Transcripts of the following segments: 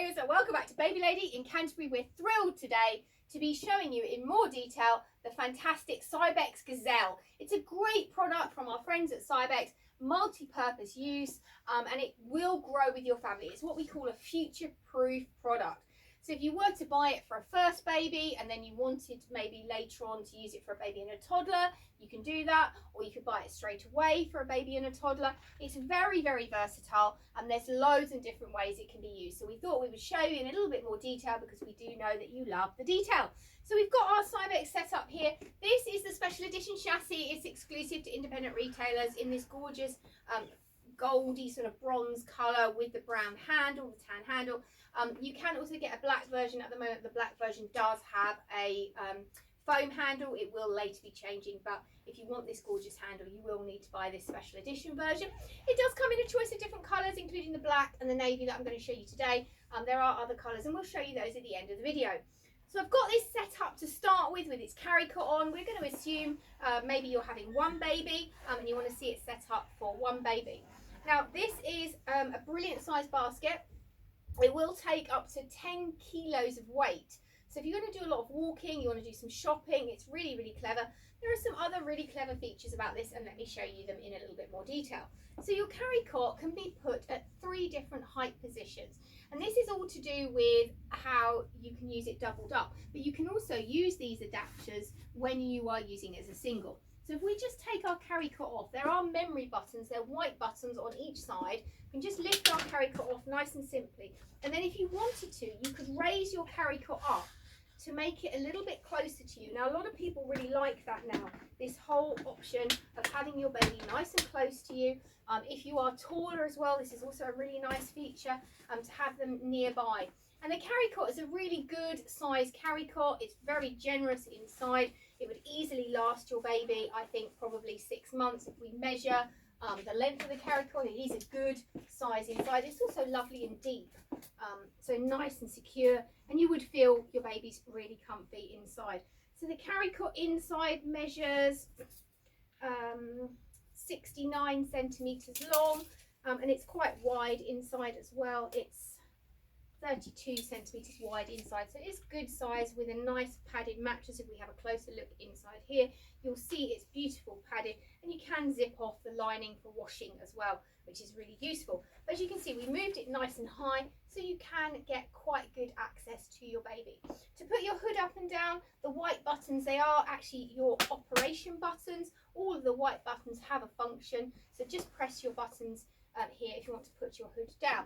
Hello, so welcome back to Baby Lady in Canterbury. We're thrilled today to be showing you in more detail the fantastic Cybex Gazelle. It's a great product from our friends at Cybex, multi-purpose use, and it will grow with your family. It's what we call a future-proof product. So if you were to buy it for a first baby and then you wanted maybe later on to use it for a baby and a toddler, you can do that, or you could buy it straight away for a baby and a toddler. It's very, very versatile, and there's loads and different ways it can be used. So we thought we would show you in a little bit more detail because we do know that you love the detail. So we've got our Cybex set up here. This is the special edition chassis. It's exclusive to independent retailers in this gorgeous goldy sort of bronze colour with the brown handle, the tan handle. You can also get a black version. At the moment, the black version does have a foam handle. It will later be changing, but if you want this gorgeous handle, you will need to buy this special edition version. It does come in a choice of different colours, including the black and the navy that I'm going to show you today. There are other colours, and we'll show you those at the end of the video. So I've got this set up to start with its carry cot on. We're going to assume maybe you're having one baby and you want to see it set up for one baby. Now this is a brilliant size basket. It will take up to 10 kilos of weight. So if you're going to do a lot of walking, you want to do some shopping, it's really, really clever. There are some other really clever features about this, and let me show you them in a little bit more detail. So your carry cot can be put at 3 different height positions. And this is all to do with how you can use it doubled up. But you can also use these adapters when you are using it as a single. So if we just take our carry cot off, there are memory buttons, they're white buttons on each side. You can just lift our carry cot off nice and simply. And then if you wanted to, you could raise your carry cot up to make it a little bit closer to you. Now a lot of people really like that now, this whole option of having your baby nice and close to you. If you are taller as well, this is also a really nice feature to have them nearby. And the carry cot is a really good size carry cot. It's very generous inside. It would easily last your baby, I think, probably 6 months. If we measure the length of the carry cot, it is a good size inside. It's also lovely and deep, so nice and secure, and you would feel your baby's really comfy inside. So the carry cot inside measures 69 centimetres long, and it's quite wide inside as well. It's 32 centimetres wide inside, so it's good size with a nice padded mattress. If we have a closer look inside here, you'll see it's beautiful padded, and you can zip off the lining for washing as well, which is really useful. As you can see, we moved it nice and high so you can get quite good access to your baby. To put your hood up and down, the white buttons, they are actually your operation buttons. All of the white buttons have a function, so just press your buttons here if you want to put your hood down.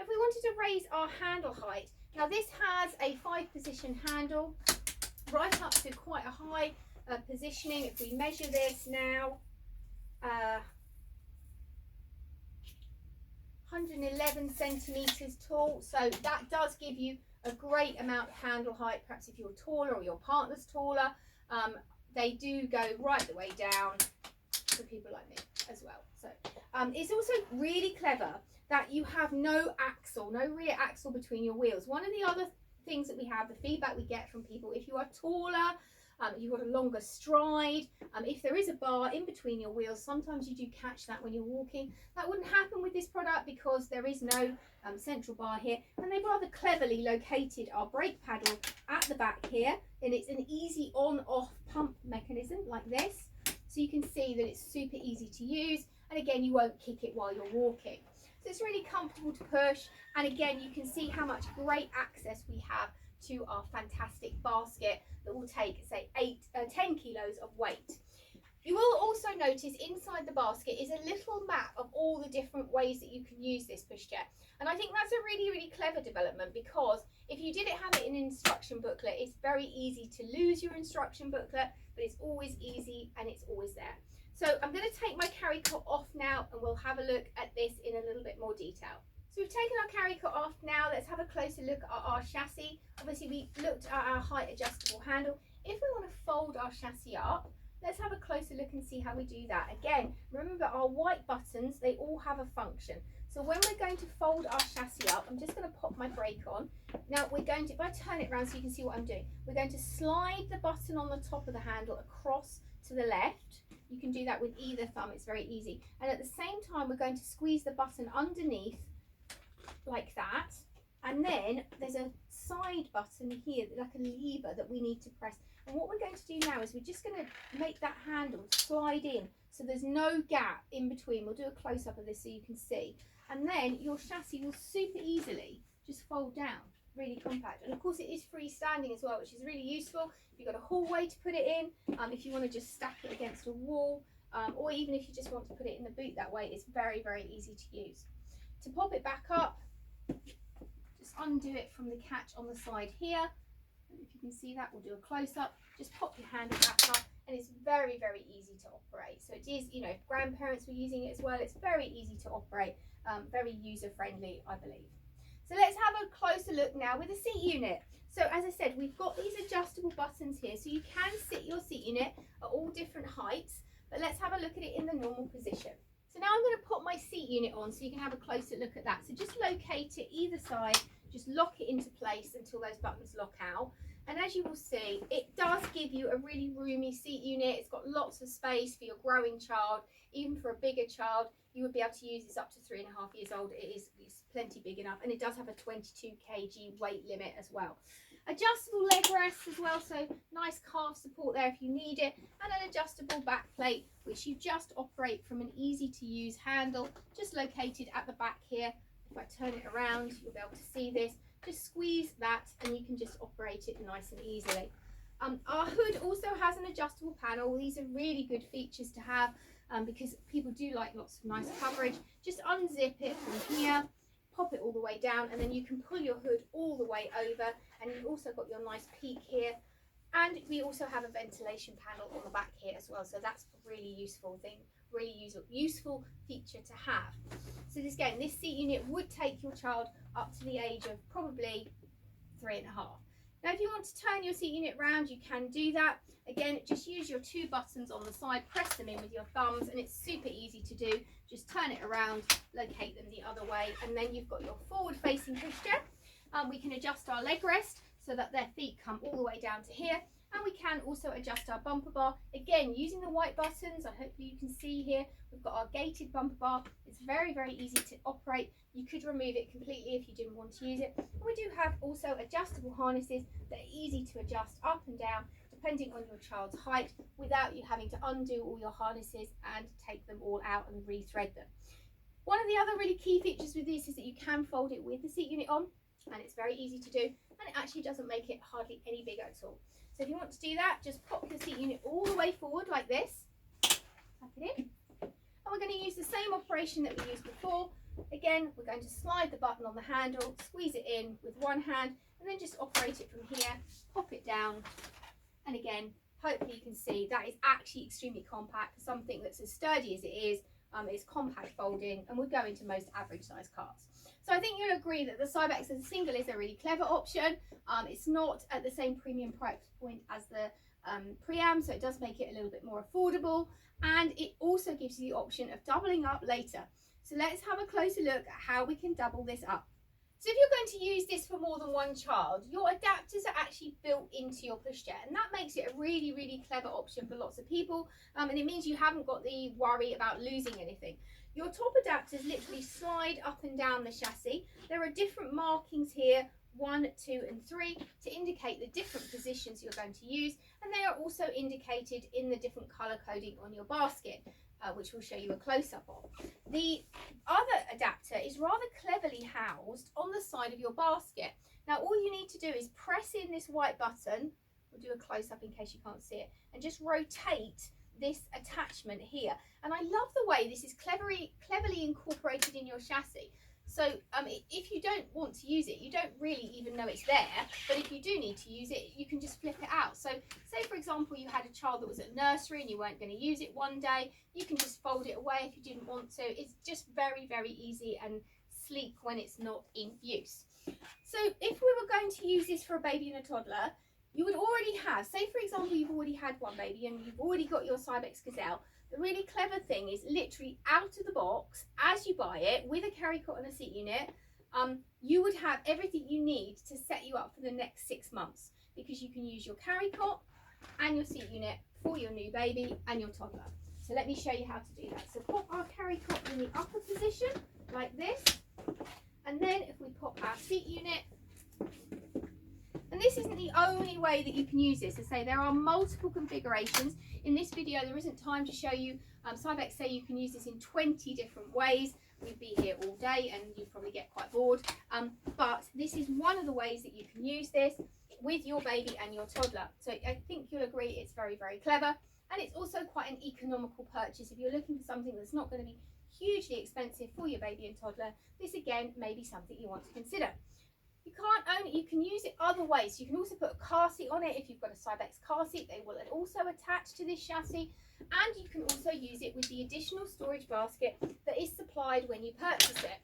If we wanted to raise our handle height, now this has a 5-position handle right up to quite a high positioning. If we measure this now, 111 centimetres tall, so that does give you a great amount of handle height. Perhaps if you're taller or your partner's taller, they do go right the way down for people like me as well. So it's also really clever that you have no axle, no rear axle between your wheels. One of the other things that we have, the feedback we get from people, if you are taller, you've got a longer stride, if there is a bar in between your wheels, sometimes you do catch that when you're walking. That wouldn't happen with this product because there is no central bar here, and they've rather cleverly located our brake paddle at the back here, and it's an easy on-off pump mechanism like this, so you can see that it's super easy to use, and again, you won't kick it while you're walking. So it's really comfortable to push, and again, you can see how much great access we have to our fantastic basket that will take, say, 10 kilos of weight. You will also notice inside the basket is a little map of all the different ways that you can use this pushchair, and I think that's a really, really clever development, because if you didn't have it in an instruction booklet, it's very easy to lose your instruction booklet, but it's always easy and it's always there. So I'm going to take my carry cot off now, and we'll have a look at this in a little bit more detail. So we've taken our carry cot off now. Let's have a closer look at our chassis. Obviously we looked at our height adjustable handle. If we want to fold our chassis up, let's have a closer look and see how we do that. Again, remember our white buttons, they all have a function. So when we're going to fold our chassis up, I'm just going to pop my brake on. Now we're going to, if I turn it around so you can see what I'm doing, we're going to slide the button on the top of the handle across to the left. You can do that with either thumb, it's very easy. And at the same time, we're going to squeeze the button underneath like that. And then there's a side button here, like a lever that we need to press. And what we're going to do now is we're just going to make that handle slide in so there's no gap in between. We'll do a close-up of this so you can see. And then your chassis will super easily just fold down, really compact. And of course it is freestanding as well, which is really useful. You've got a hallway to put it in, if you want to just stack it against a wall, or even if you just want to put it in the boot that way, it's very, very easy to use. To pop it back up, just undo it from the catch on the side here. And if you can see that, we'll do a close-up. Just pop your handle back up, and it's very, very easy to operate. So it is, you know, if grandparents were using it as well, it's very easy to operate, very user-friendly, I believe. So let's have a closer look now with the seat unit. So as I said, we've got these adjustable buttons here, so you can sit your seat unit at all different heights, but let's have a look at it in the normal position. So now I'm going to put my seat unit on so you can have a closer look at that. So just locate it either side, just lock it into place until those buttons lock out. And as you will see, it does give you a really roomy seat unit. It's got lots of space for your growing child. Even for a bigger child, you would be able to use this up to 3.5 years old. It's plenty big enough, and it does have a 22 kg weight limit as well. Adjustable leg rests as well, so nice calf support there if you need it, and an adjustable back plate which you just operate from an easy to use handle just located at the back here. If I turn it around, you'll be able to see this. Just squeeze that and you can just operate it nice and easily. Our hood also has an adjustable panel. These are really good features to have because people do like lots of nice coverage. Just unzip it from here, pop it all the way down, and then you can pull your hood all the way over, and you've also got your nice peak here. And we also have a ventilation panel on the back here as well, so that's a really useful thing, really useful feature to have. So this seat unit would take your child up to the age of probably 3.5. Now if you want to turn your seat unit round, you can do that. Again, just use your 2 buttons on the side, press them in with your thumbs, and it's super easy to do. Just turn it around, locate them the other way, and then you've got your forward facing pushchair. We can adjust our leg rest so that their feet come all the way down to here, and we can also adjust our bumper bar, again using the white buttons. Hopefully you can see here we've got our gated bumper bar. It's very, very easy to operate. You could remove it completely if you didn't want to use it. And we do have also adjustable harnesses that are easy to adjust up and down depending on your child's height, without you having to undo all your harnesses and take them all out and rethread them. One of the other really key features with this is that you can fold it with the seat unit on, and it's very easy to do, and it actually doesn't make it hardly any bigger at all. So if you want to do that, just pop your seat unit all the way forward like this, tuck it in, and we're going to use the same operation that we used before. Again, we're going to slide the button on the handle, squeeze it in with one hand, and then just operate it from here, pop it down, and again, hopefully you can see that is actually extremely compact for something that's as sturdy as it is. It's compact folding and would go into most average size cars. So I think you'll agree that the Cybex as a single is a really clever option. It's not at the same premium price point as the Pream, so it does make it a little bit more affordable, and it also gives you the option of doubling up later. So let's have a closer look at how we can double this up. So if you're going to use this for more than one child, your adapters are actually built into your pushchair, and that makes it a really, really clever option for lots of people, and it means you haven't got the worry about losing anything. Your top adapters literally slide up and down the chassis. There are different markings here, 1, 2 and 3, to indicate the different positions you're going to use, and they are also indicated in the different colour coding on your basket, which we'll show you a close-up of. The other adapter is rather cleverly housed on the side of your basket. Now all you need to do is press in this white button, we'll do a close-up in case you can't see it, and just rotate this attachment here. And I love the way this is cleverly incorporated in your chassis. So if you don't want to use it, you don't really even know it's there, but if you do need to use it, you can just flip it out. So say for example you had a child that was at nursery and you weren't going to use it one day, you can just fold it away if you didn't want to. It's just very, very easy and sleek when it's not in use. So if we were going to use this for a baby and a toddler, you would already have, say for example you've already had one baby and you've already got your Cybex Gazelle. The really clever thing is literally out of the box, as you buy it, with a carry cot and a seat unit, you would have everything you need to set you up for the next 6 months, because you can use your carry cot and your seat unit for your new baby and your toddler. So let me show you how to do that. So pop our carry cot in the upper position like this, and then if we pop our seat unit only way that you can use this. I say there are multiple configurations. In this video, there isn't time to show you. Cybex say you can use this in 20 different ways. We'd be here all day and you'd probably get quite bored. But this is one of the ways that you can use this with your baby and your toddler. So I think you'll agree it's very, very clever. And it's also quite an economical purchase. If you're looking for something that's not going to be hugely expensive for your baby and toddler, this again may be something you want to consider. You can't own it, you can use it other ways. You can also put a car seat on it. If you've got a Cybex car seat, they will also attach to this chassis. And you can also use it with the additional storage basket that is supplied when you purchase it.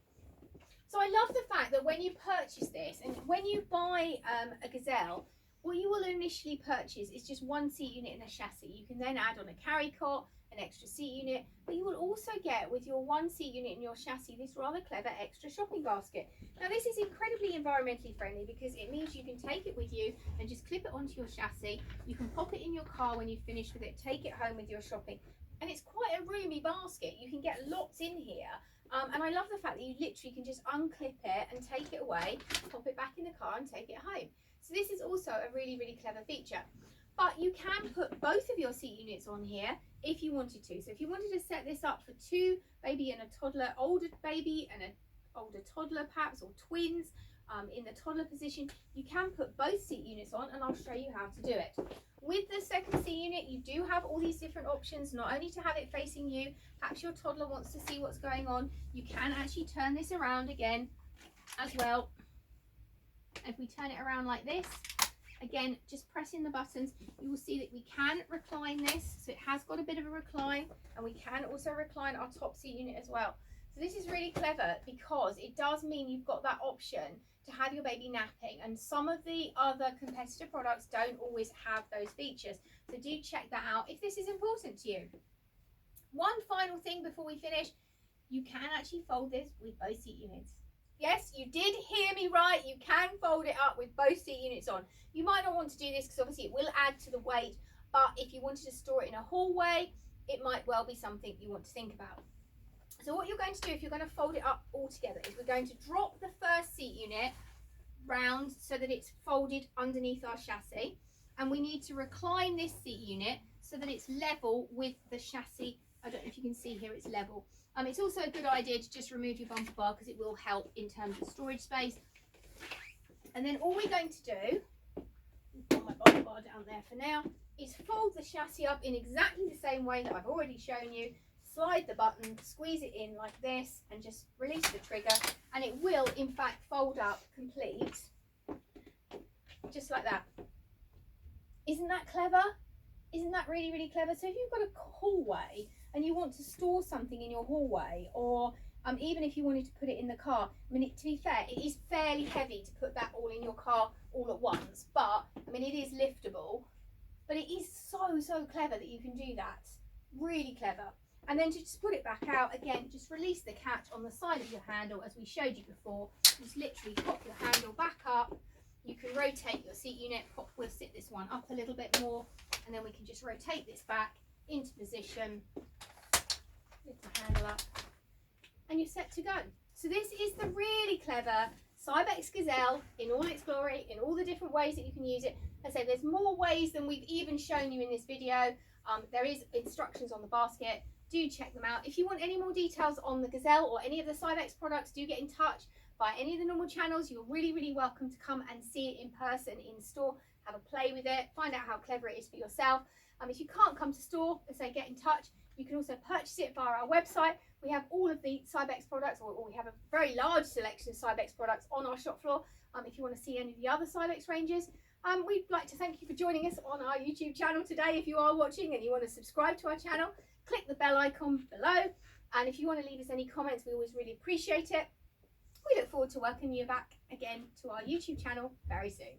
So I love the fact that when you purchase this, and when you buy a Gazelle, what you will initially purchase is just one seat unit and a chassis. You can then add on a carry cot, an extra seat unit, but you will also get with your one seat unit and your chassis this rather clever extra shopping basket. Now this is incredibly environmentally friendly because it means you can take it with you and just clip it onto your chassis. You can pop it in your car when you've finished with it, take it home with your shopping, and it's quite a roomy basket. You can get lots in here. And I love the fact that you literally can just unclip it and take it away, pop it back in the car and take it home. So this is also a really, really clever feature. But you can put both of your seat units on here if you wanted to. So if you wanted to set this up for two baby and a toddler, older baby and an older toddler perhaps, or twins in the toddler position, you can put both seat units on, and I'll show you how to do it. With the second seat unit, you do have all these different options, not only to have it facing you, perhaps your toddler wants to see what's going on. You can actually turn this around again as well. If we turn it around like this, again, just pressing the buttons, you will see that we can recline this. So it has got a bit of a recline, and we can also recline our top seat unit as well. So this is really clever because it does mean you've got that option to have your baby napping, and some of the other competitor products don't always have those features. So do check that out if this is important to you. One final thing before we finish, you can actually fold this with both seat units. Yes, you did hear me right. You can fold it up with both seat units on. You might not want to do this because obviously it will add to the weight, but if you wanted to store it in a hallway, it might well be something you want to think about. So what you're going to do if you're going to fold it up all together is we're going to drop the first seat unit round so that it's folded underneath our chassis, and we need to recline this seat unit so that it's level with the chassis. I don't know if you can see here, it's level. It's also a good idea to just remove your bumper bar because it will help in terms of storage space. And then all we're going to do, put my bumper bar down there for now, is fold the chassis up in exactly the same way that I've already shown you. Slide the button, squeeze it in like this, and just release the trigger, and it will in fact fold up complete, just like that. Isn't that clever? Isn't that really, really clever? So if you've got a hallway and you want to store something in your hallway, or even if you wanted to put it in the car, I mean, to be fair, it is fairly heavy to put that all in your car all at once, but I mean, it is liftable, but it is so clever that you can do that. Really clever. And then to just put it back out, again, just release the catch on the side of your handle as we showed you before. Just literally pop your handle back up. You can rotate your seat unit. We'll sit this one up a little bit more, and then we can just rotate this back into position. Lift the handle up, and you're set to go. So this is the really clever Cybex Gazelle in all its glory, in all the different ways that you can use it. As I say, there's more ways than we've even shown you in this video. There is instructions on the basket. Do check them out. If you want any more details on the Gazelle or any of the Cybex products, do get in touch by any of the normal channels. You're really welcome to come and see it in person, in store, have a play with it, find out how clever it is for yourself. If you can't come to store, let's say get in touch. You can also purchase it via our website. We have all of the Cybex products, or we have a very large selection of Cybex products on our shop floor. If you want to see any of the other Cybex ranges, we'd like to thank you for joining us on our YouTube channel today. If you are watching and you want to subscribe to our channel, click the bell icon below, and if you want to leave us any comments, we always really appreciate it. We look forward to welcoming you back again to our YouTube channel very soon.